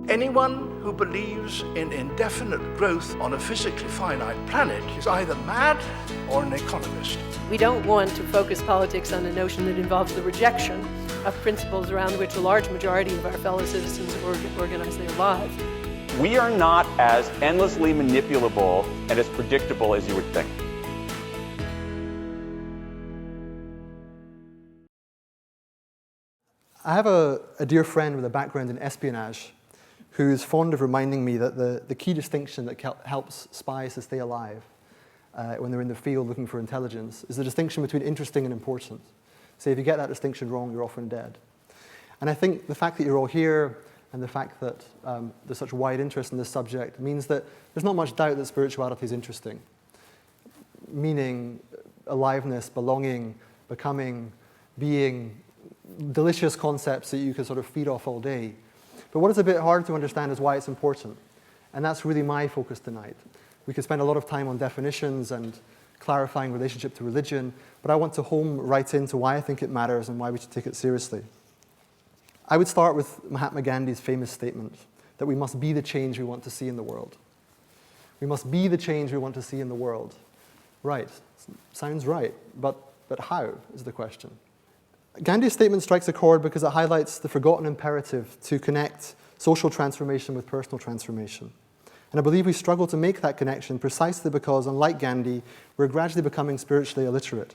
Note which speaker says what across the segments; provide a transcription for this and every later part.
Speaker 1: Anyone who believes in indefinite growth on a physically finite planet is either mad or an economist.
Speaker 2: We don't want to focus politics on a notion that involves the rejection of principles around which a large majority of our fellow citizens organize their lives.
Speaker 3: We are not as endlessly manipulable and as predictable as you would think.
Speaker 4: I have a dear friend with a background in espionage who's fond of reminding me that the key distinction that helps spies to stay alive when they're in the field looking for intelligence is the distinction between interesting and important. So if you get that distinction wrong, you're often dead. And I think the fact that you're all here and the fact that there's such wide interest in this subject means that there's not much doubt that spirituality is interesting. Meaning, aliveness, belonging, becoming, being, delicious concepts that you can sort of feed off all day. But what is a bit hard to understand is why it's important. And that's really my focus tonight. We could spend a lot of time on definitions and clarifying relationship to religion, but I want to home right into why I think it matters and why we should take it seriously. I would start with Mahatma Gandhi's famous statement that we must be the change we want to see in the world. We must be the change we want to see in the world. Right, sounds right, but how is the question. Gandhi's statement strikes a chord because it highlights the forgotten imperative to connect social transformation with personal transformation. And I believe we struggle to make that connection precisely because, unlike Gandhi, we're gradually becoming spiritually illiterate.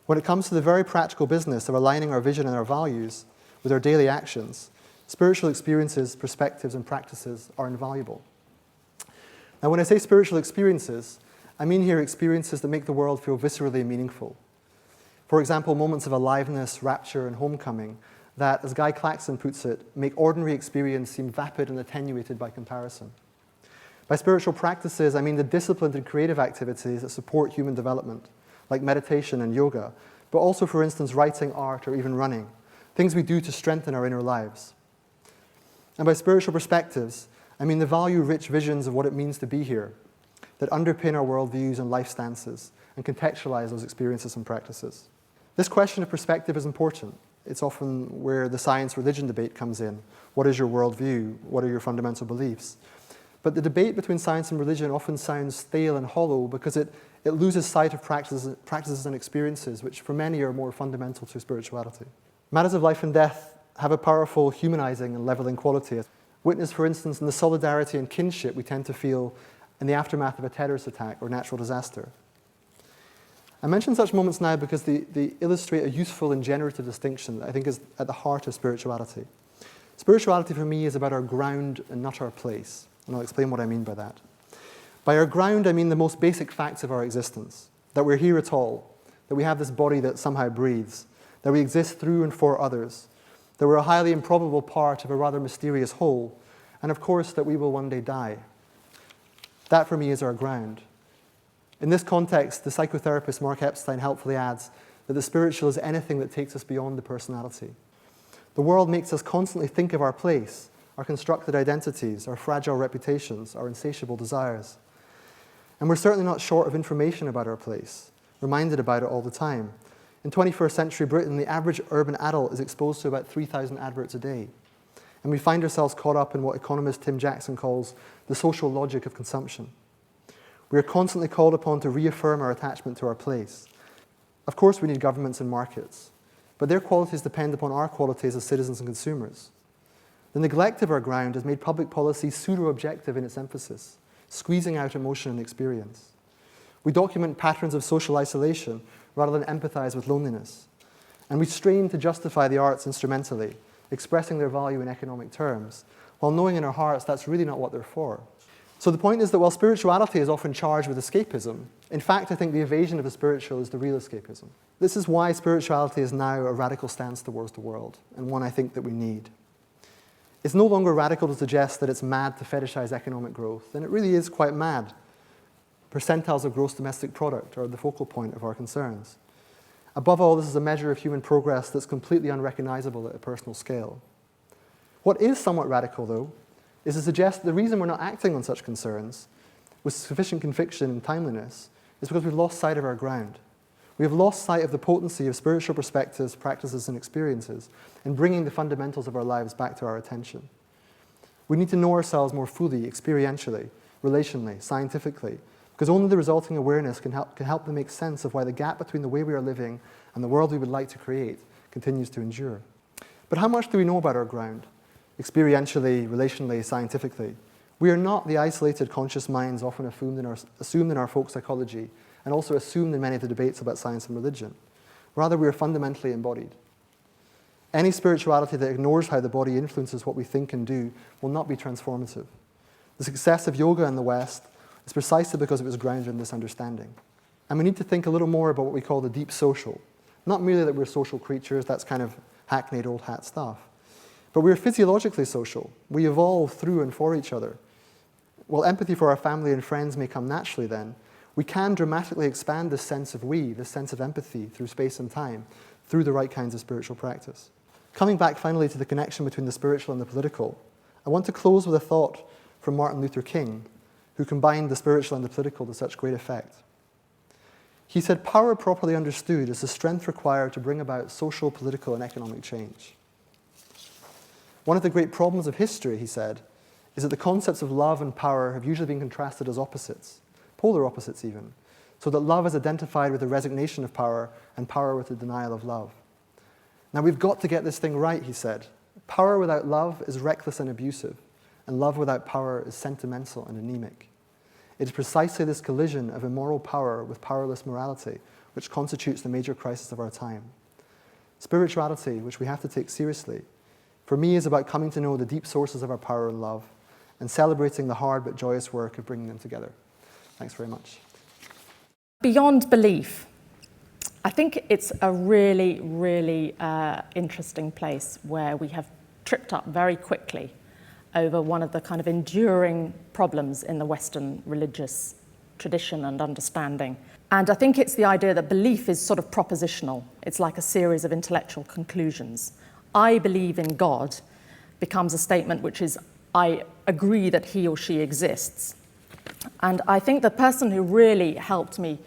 Speaker 4: When it comes to the very practical business of aligning our vision and our values with our daily actions, spiritual experiences, perspectives, and practices are invaluable. Now, when I say spiritual experiences, I mean here experiences that make the world feel viscerally meaningful. For example, moments of aliveness, rapture, and homecoming that, as Guy Claxon puts it, make ordinary experience seem vapid and attenuated by comparison. By spiritual practices, I mean the disciplined and creative activities that support human development, like meditation and yoga, but also, for instance, writing, art, or even running, things we do to strengthen our inner lives. And by spiritual perspectives, I mean the value-rich visions of what it means to be here, that underpin our worldviews and life stances, and contextualize those experiences and practices. This question of perspective is important. It's often where the science-religion debate comes in. What is your worldview? What are your fundamental beliefs? But the debate between science and religion often sounds stale and hollow because it loses sight of practices and experiences which for many are more fundamental to spirituality. Matters of life and death have a powerful humanizing and leveling quality. Witnessed, for instance, in the solidarity and kinship we tend to feel in the aftermath of a terrorist attack or natural disaster. I mention such moments now because they illustrate a useful and generative distinction that I think is at the heart of spirituality. Spirituality for me is about our ground and not our place, and I'll explain what I mean by that. By our ground, I mean the most basic facts of our existence, that we're here at all, that we have this body that somehow breathes, that we exist through and for others, that we're a highly improbable part of a rather mysterious whole, and of course that we will one day die. That for me is our ground. In this context, the psychotherapist Mark Epstein helpfully adds that the spiritual is anything that takes us beyond the personality. The world makes us constantly think of our place, our constructed identities, our fragile reputations, our insatiable desires. And we're certainly not short of information about our place, reminded about it all the time. In 21st century Britain, the average urban adult is exposed to about 3,000 adverts a day. And we find ourselves caught up in what economist Tim Jackson calls the social logic of consumption. We are constantly called upon to reaffirm our attachment to our place. Of course, we need governments and markets, but their qualities depend upon our qualities as citizens and consumers. The neglect of our ground has made public policy pseudo-objective in its emphasis, squeezing out emotion and experience. We document patterns of social isolation rather than empathize with loneliness. And we strain to justify the arts instrumentally, expressing their value in economic terms, while knowing in our hearts that's really not what they're for. So the point is that while spirituality is often charged with escapism, in fact, I think the evasion of the spiritual is the real escapism. This is why spirituality is now a radical stance towards the world, and one I think that we need. It's no longer radical to suggest that it's mad to fetishize economic growth, and it really is quite mad. Percentiles of gross domestic product are the focal point of our concerns. Above all, this is a measure of human progress that's completely unrecognizable at a personal scale. What is somewhat radical, though, is to suggest the reason we're not acting on such concerns with sufficient conviction and timeliness is because we've lost sight of our ground. We have lost sight of the potency of spiritual perspectives, practices, and experiences in bringing the fundamentals of our lives back to our attention. We need to know ourselves more fully, experientially, relationally, scientifically, because only the resulting awareness can help to make sense of why the gap between the way we are living and the world we would like to create continues to endure. But how much do we know about our ground? Experientially, relationally, scientifically. We are not the isolated conscious minds often assumed in our folk psychology and also assumed in many of the debates about science and religion. Rather, we are fundamentally embodied. Any spirituality that ignores how the body influences what we think and do will not be transformative. The success of yoga in the West is precisely because it was grounded in this understanding. And we need to think a little more about what we call the deep social. Not merely that we're social creatures, that's kind of hackneyed old hat stuff. But we're physiologically social. We evolve through and for each other. While empathy for our family and friends may come naturally then, we can dramatically expand this sense of we, this sense of empathy through space and time, through the right kinds of spiritual practice. Coming back finally to the connection between the spiritual and the political, I want to close with a thought from Martin Luther King, who combined the spiritual and the political to such great effect. He said, "Power properly understood is the strength required to bring about social, political, and economic change." One of the great problems of history, he said, is that the concepts of love and power have usually been contrasted as opposites, polar opposites even, so that love is identified with the resignation of power and power with the denial of love. Now we've got to get this thing right, he said. Power without love is reckless and abusive, and love without power is sentimental and anemic. It is precisely this collision of immoral power with powerless morality which constitutes the major crisis of our time. Spirituality, which we have to take seriously, for me is about coming to know the deep sources of our power and love and celebrating the hard but joyous work of bringing them together. Thanks very much.
Speaker 5: Beyond belief, I think it's a really, really interesting place where we have tripped up very quickly over one of the kind of enduring problems in the Western religious tradition and understanding. And I think it's the idea that belief is sort of propositional. It's like a series of intellectual conclusions. I believe in God becomes a statement which is, I agree that he or she exists. And I think the person who really helped me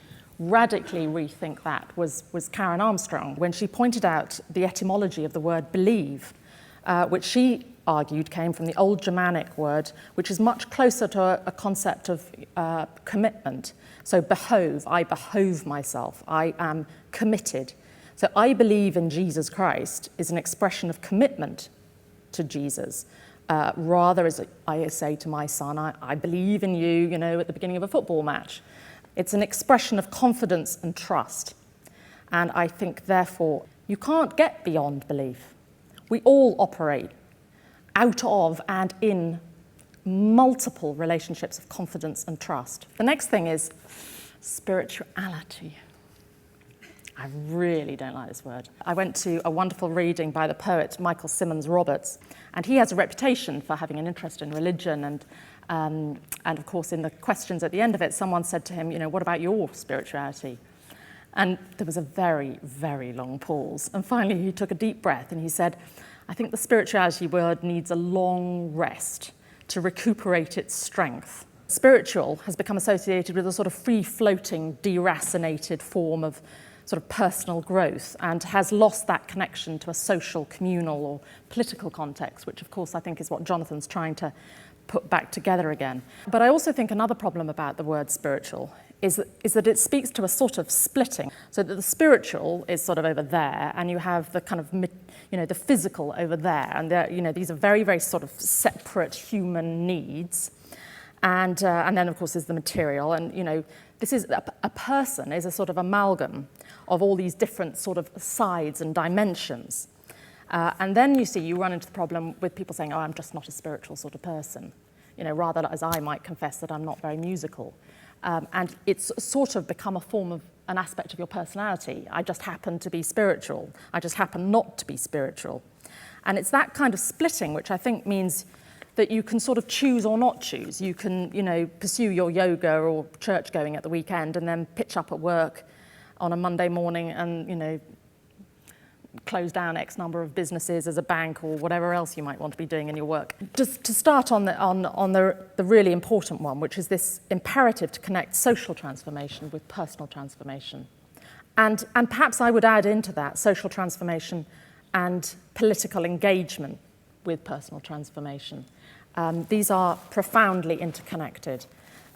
Speaker 5: radically rethink that was Karen Armstrong, when she pointed out the etymology of the word believe, which she argued came from the old Germanic word, which is much closer to a concept of commitment. So behove, I behove myself, I am committed. So I believe in Jesus Christ is an expression of commitment to Jesus. Rather, as I say to my son, I believe in you, at the beginning of a football match. It's an expression of confidence and trust. And I think, therefore, you can't get beyond belief. We all operate out of and in multiple relationships of confidence and trust. The next thing is spirituality. I really don't like this word. I went to a wonderful reading by the poet Michael Simmons Roberts, and he has a reputation for having an interest in religion, and of course in the questions at the end of it, someone said to him, what about your spirituality? And there was a very, very long pause, and finally he took a deep breath and he said, I think the spirituality word needs a long rest to recuperate its strength. Spiritual has become associated with a sort of free-floating, deracinated form of sort of personal growth and has lost that connection to a social, communal or political context, which of course I think is what Jonathan's trying to put back together again. But I also think another problem about the word spiritual is that it speaks to a sort of splitting, so that the spiritual is sort of over there and you have the kind of, the physical over there, and these are very, very sort of separate human needs. And then, of course, there's the material. And, this is a person is a sort of amalgam of all these different sort of sides and dimensions. And then you run into the problem with people saying, I'm just not a spiritual sort of person. Rather as I might confess that I'm not very musical. And it's sort of become a form of an aspect of your personality. I just happen to be spiritual. I just happen not to be spiritual. And it's that kind of splitting which I think means that you can sort of choose or not choose. You can, pursue your yoga or church going at the weekend and then pitch up at work on a Monday morning and, close down X number of businesses as a bank or whatever else you might want to be doing in your work. Just to start on the really important one, which is this imperative to connect social transformation with personal transformation. And perhaps I would add into that social transformation and political engagement with personal transformation. These are profoundly interconnected.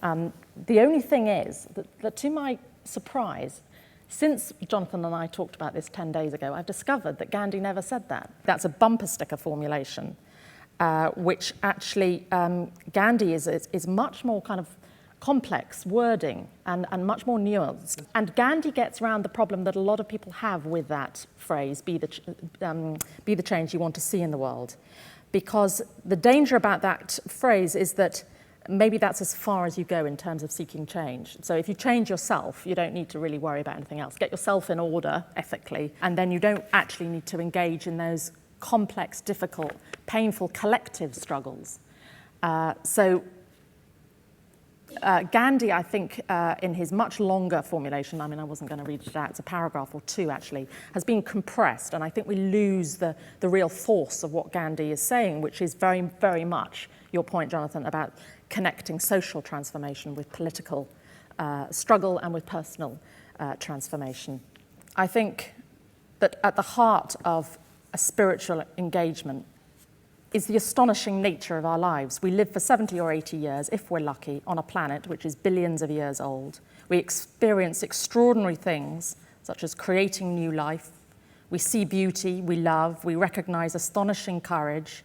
Speaker 5: The only thing is that to my surprise, since Jonathan and I talked about this 10 days ago, I've discovered that Gandhi never said that. That's a bumper sticker formulation, which actually Gandhi is much more kind of complex wording and much more nuanced. And Gandhi gets around the problem that a lot of people have with that phrase, be the change you want to see in the world. Because the danger about that phrase is that maybe that's as far as you go in terms of seeking change. So if you change yourself, you don't need to really worry about anything else. Get yourself in order ethically, and then you don't actually need to engage in those complex, difficult, painful collective struggles. Gandhi, I think, in his much longer formulation, I mean, I wasn't going to read it out, it's a paragraph or two actually, has been compressed, and I think we lose the real force of what Gandhi is saying, which is very, very much your point, Jonathan, about connecting social transformation with political struggle and with personal transformation. I think that at the heart of a spiritual engagement is the astonishing nature of our lives. We live for 70 or 80 years, if we're lucky, on a planet which is billions of years old. We experience extraordinary things, such as creating new life. We see beauty, we love, we recognize astonishing courage,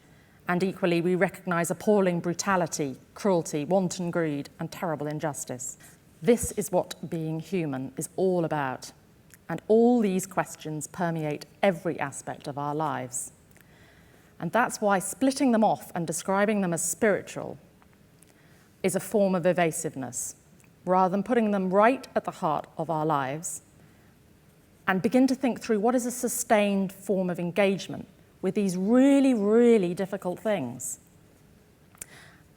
Speaker 5: and equally we recognize appalling brutality, cruelty, wanton greed, and terrible injustice. This is what being human is all about, and all these questions permeate every aspect of our lives. And that's why splitting them off and describing them as spiritual is a form of evasiveness, rather than putting them right at the heart of our lives and begin to think through what is a sustained form of engagement with these really, really difficult things.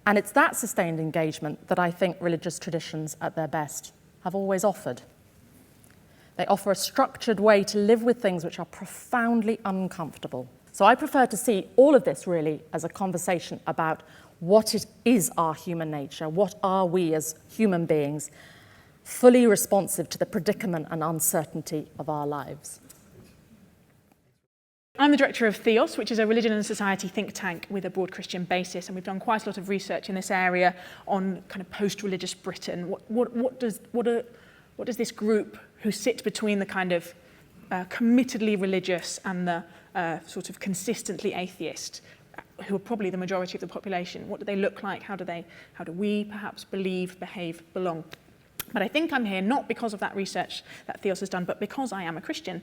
Speaker 5: And it's that sustained engagement that I think religious traditions at their best have always offered. They offer a structured way to live with things which are profoundly uncomfortable. So I prefer to see all of this really as a conversation about what it is our human nature, what are we as human beings, fully responsive to the predicament and uncertainty of our lives.
Speaker 6: I'm the director of Theos, which is a religion and society think tank with a broad Christian basis, and we've done quite a lot of research in this area on kind of post-religious Britain. What does this group who sit between the kind of committedly religious and the sort of consistently atheist, who are probably the majority of the population, what do they look like? How do we perhaps believe, behave, belong? But I think I'm here not because of that research that Theos has done, but because I am a Christian,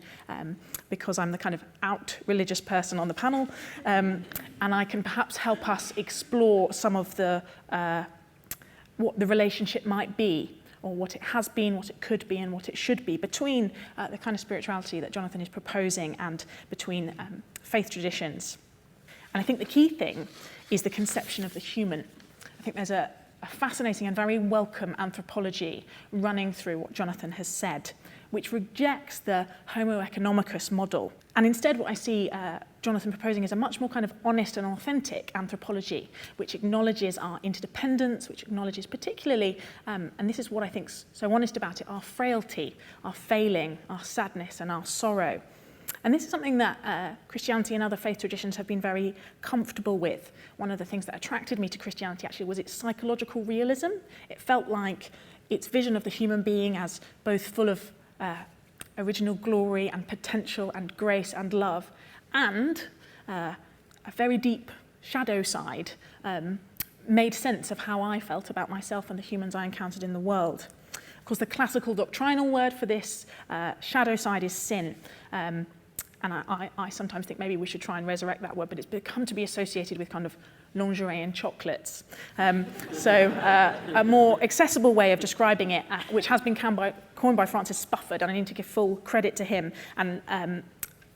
Speaker 6: because I'm the kind of out religious person on the panel, and I can perhaps help us explore some of the what the relationship might be, or what it has been, what it could be, and what it should be between the kind of spirituality that Jonathan is proposing and between faith traditions. And I think the key thing is the conception of the human. I think there's a fascinating and very welcome anthropology running through what Jonathan has said, which rejects the Homo economicus model. And instead what I see Jonathan proposing is a much more kind of honest and authentic anthropology, which acknowledges our interdependence, which acknowledges particularly, and this is what I think's so honest about it, our frailty, our failing, our sadness and our sorrow. And this is something that Christianity and other faith traditions have been very comfortable with. One of the things that attracted me to Christianity actually was its psychological realism. It felt like its vision of the human being as both full of original glory and potential and grace and love, and a very deep shadow side made sense of how I felt about myself and the humans I encountered in the world. Of course, the classical doctrinal word for this shadow side is sin. And I sometimes think maybe we should try and resurrect that word, but it's become to be associated with kind of lingerie and chocolates. So a more accessible way of describing it, which has been coined by Francis Spufford, and I need to give full credit to him, and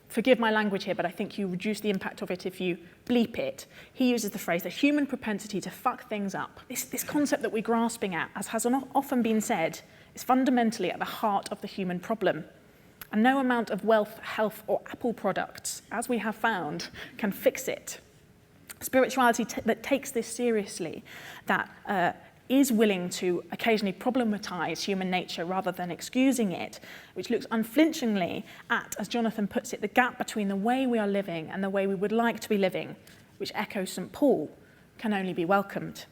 Speaker 6: forgive my language here, but I think you reduce the impact of it if you bleep it. He uses the phrase, the human propensity to fuck things up. This concept that we're grasping at, as has often been said, is fundamentally at the heart of the human problem. And no amount of wealth, health, or Apple products, as we have found, can fix it. Spirituality that takes this seriously, that is willing to occasionally problematize human nature rather than excusing it, which looks unflinchingly at, as Jonathan puts it, the gap between the way we are living and the way we would like to be living, which echoes St. Paul, can only be welcomed.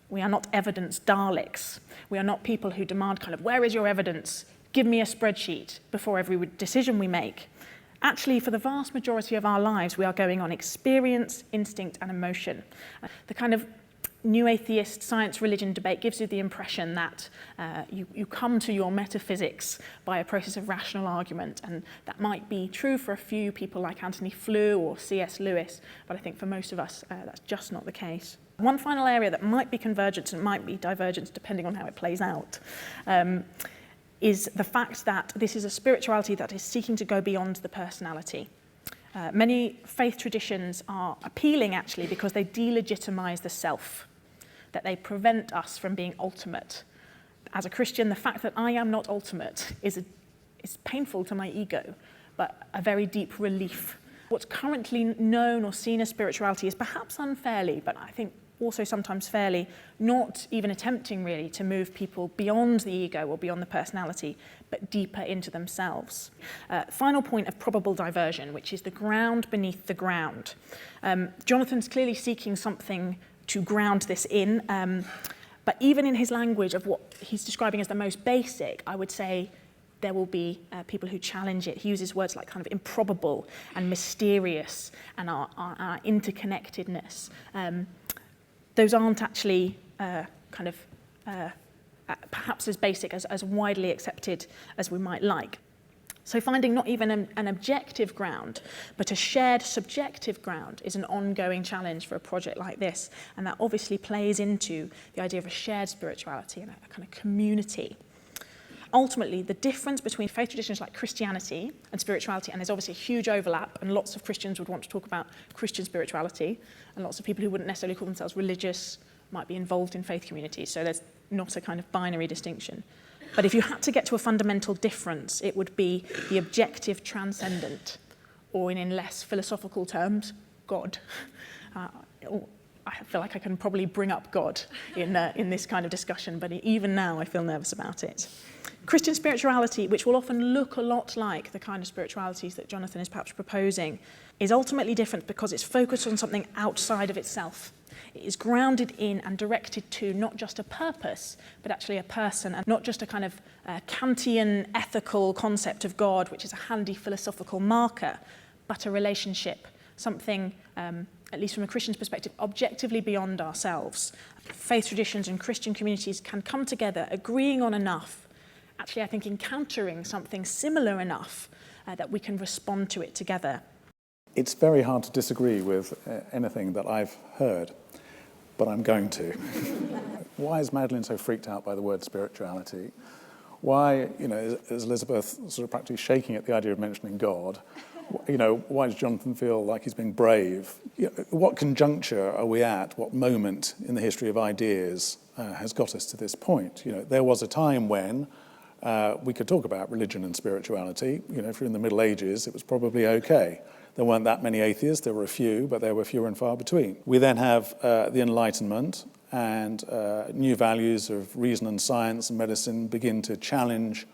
Speaker 6: We are not evidence Daleks. We are not people who demand kind of, where is your evidence? Give me a spreadsheet before every decision we make. Actually, for the vast majority of our lives, we are going on experience, instinct, and emotion. The kind of new atheist science religion debate gives you the impression that you come to your metaphysics by a process of rational argument, and that might be true for a few people like Anthony Flew or C.S. Lewis, but I think for most of us that's just not the case. One final area that might be convergence and might be divergence depending on how it plays out is the fact that this is a spirituality that is seeking to go beyond the personality. Many faith traditions are appealing actually because they delegitimize the self, that they prevent us from being ultimate. As a Christian, the fact that I am not ultimate is painful to my ego, but a very deep relief. What's currently known or seen as spirituality is perhaps unfairly, but I think also sometimes fairly, not even attempting really to move people beyond the ego or beyond the personality, but deeper into themselves. Final point of probable diversion, which is the ground beneath the ground. Jonathan's clearly seeking something to ground this in, but even in his language of what he's describing as the most basic, I would say there will be people who challenge it. He uses words like kind of improbable and mysterious and our interconnectedness. Those aren't actually perhaps as basic, as widely accepted as we might like. So finding not even an objective ground, but a shared subjective ground is an ongoing challenge for a project like this. And that obviously plays into the idea of a shared spirituality and a kind of community. Ultimately, the difference between faith traditions like Christianity and spirituality, and there's obviously a huge overlap, and lots of Christians would want to talk about Christian spirituality, and lots of people who wouldn't necessarily call themselves religious might be involved in faith communities, so there's not a kind of binary distinction. But if you had to get to a fundamental difference, it would be the objective transcendent, or in less philosophical terms, God. I feel like I can probably bring up God in this kind of discussion, but even now I feel nervous about it. Christian spirituality, which will often look a lot like the kind of spiritualities that Jonathan is perhaps proposing, is ultimately different because it's focused on something outside of itself. It is grounded in and directed to not just a purpose, but actually a person, and not just a kind of Kantian ethical concept of God, which is a handy philosophical marker, but a relationship, something, at least from a Christian's perspective, objectively beyond ourselves. Faith traditions and Christian communities can come together, agreeing on enough, actually, I think, encountering something similar enough that we can respond to it together.
Speaker 7: It's very hard to disagree with anything that I've heard, but I'm going to. Why is Madeleine so freaked out by the word spirituality? Why, is Elizabeth sort of practically shaking at the idea of mentioning God? Why does Jonathan feel like he's being brave? What conjuncture are we at? What moment in the history of ideas has got us to this point? There was a time when we could talk about religion and spirituality. If you're in the Middle Ages, it was probably okay. There weren't that many atheists. There were a few, but there were fewer and far between. We then have the Enlightenment, and new values of reason and science and medicine begin to challenge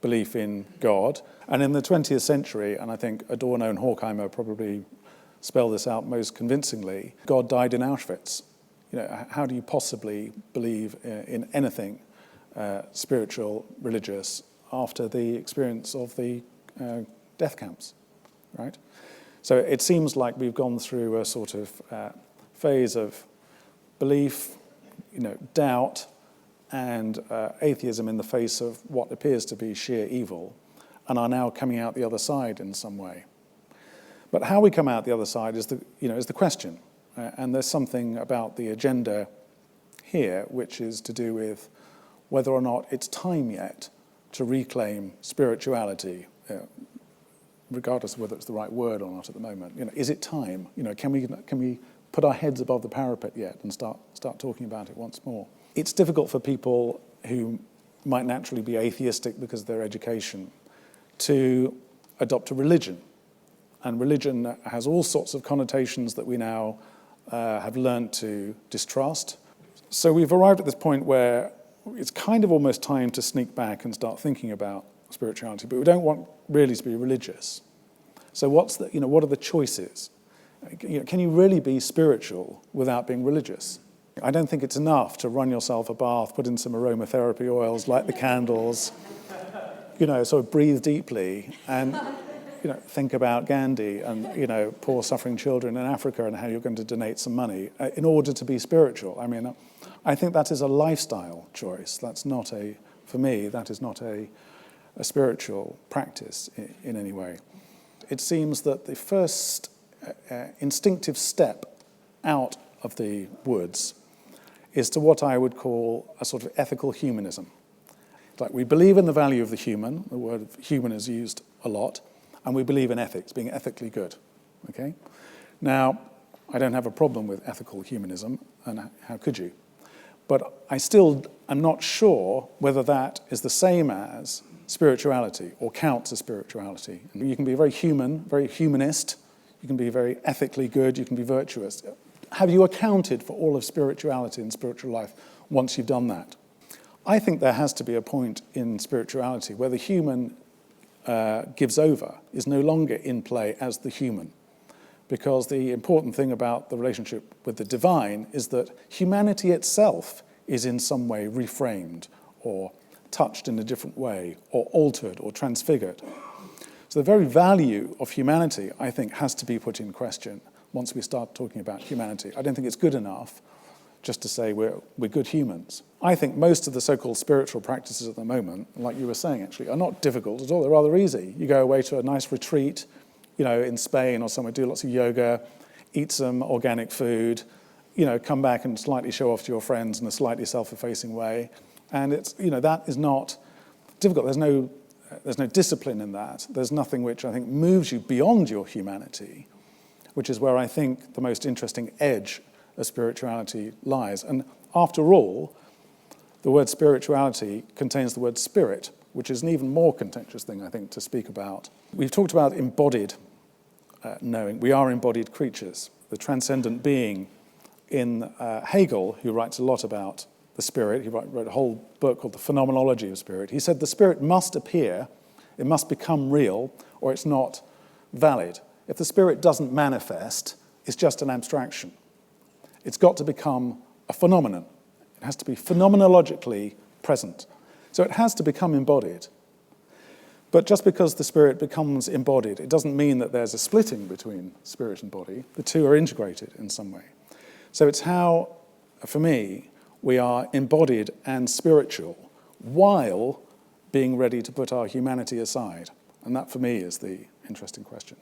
Speaker 7: belief in God. And in the 20th century, and I think Adorno and Horkheimer probably spell this out most convincingly, God died in Auschwitz. How do you possibly believe in anything spiritual, religious, after the experience of the death camps, right? So it seems like we've gone through a sort of phase of belief, doubt, and atheism in the face of what appears to be sheer evil, and are now coming out the other side in some way. But how we come out the other side is the question, and there's something about the agenda here which is to do with whether or not it's time yet to reclaim spirituality, regardless of whether it's the right word or not at the moment. Is it time? Can we put our heads above the parapet yet and start talking about it once more? It's difficult for people who might naturally be atheistic because of their education to adopt a religion. And religion has all sorts of connotations that we now have learned to distrust. So we've arrived at this point where it's kind of almost time to sneak back and start thinking about spirituality, but we don't want really to be religious. So what are the choices? Can you really be spiritual without being religious? I don't think it's enough to run yourself a bath, put in some aromatherapy oils, light the candles, sort of breathe deeply and, think about Gandhi and, poor suffering children in Africa and how you're going to donate some money in order to be spiritual. I mean, I think that is a lifestyle choice. For me, that is not a spiritual practice in any way. It seems that the first instinctive step out of the woods is to what I would call a sort of ethical humanism. It's like we believe in the value of the human, the word human is used a lot, and we believe in ethics, being ethically good. Okay? Now, I don't have a problem with ethical humanism, and how could you? But I still am not sure whether that is the same as spirituality or counts as spirituality. And you can be very human, very humanist, you can be very ethically good, you can be virtuous. Have you accounted for all of spirituality and spiritual life once you've done that? I think there has to be a point in spirituality where the human gives over, is no longer in play as the human. Because the important thing about the relationship with the divine is that humanity itself is in some way reframed or touched in a different way or altered or transfigured. So the very value of humanity, I think, has to be put in question once we start talking about humanity. I don't think it's good enough just to say we're good humans. I think most of the so-called spiritual practices at the moment, like you were saying actually, are not difficult at all. They're rather easy. You go away to a nice retreat, in Spain or somewhere, do lots of yoga, eat some organic food, come back and slightly show off to your friends in a slightly self-effacing way. And it's, that is not difficult. There's no discipline in that. There's nothing which I think moves you beyond your humanity, which is where I think the most interesting edge of spirituality lies. And after all, the word spirituality contains the word spirit, which is an even more contentious thing, I think, to speak about. We've talked about embodied knowing. We are embodied creatures. The transcendent being in Hegel, who writes a lot about the spirit, he wrote a whole book called The Phenomenology of Spirit. He said the spirit must appear, it must become real, or it's not valid. If the spirit doesn't manifest, it's just an abstraction. It's got to become a phenomenon. It has to be phenomenologically present. So it has to become embodied. But just because the spirit becomes embodied, it doesn't mean that there's a splitting between spirit and body. The two are integrated in some way. So it's how, for me, we are embodied and spiritual while being ready to put our humanity aside. And that, for me, is the interesting question.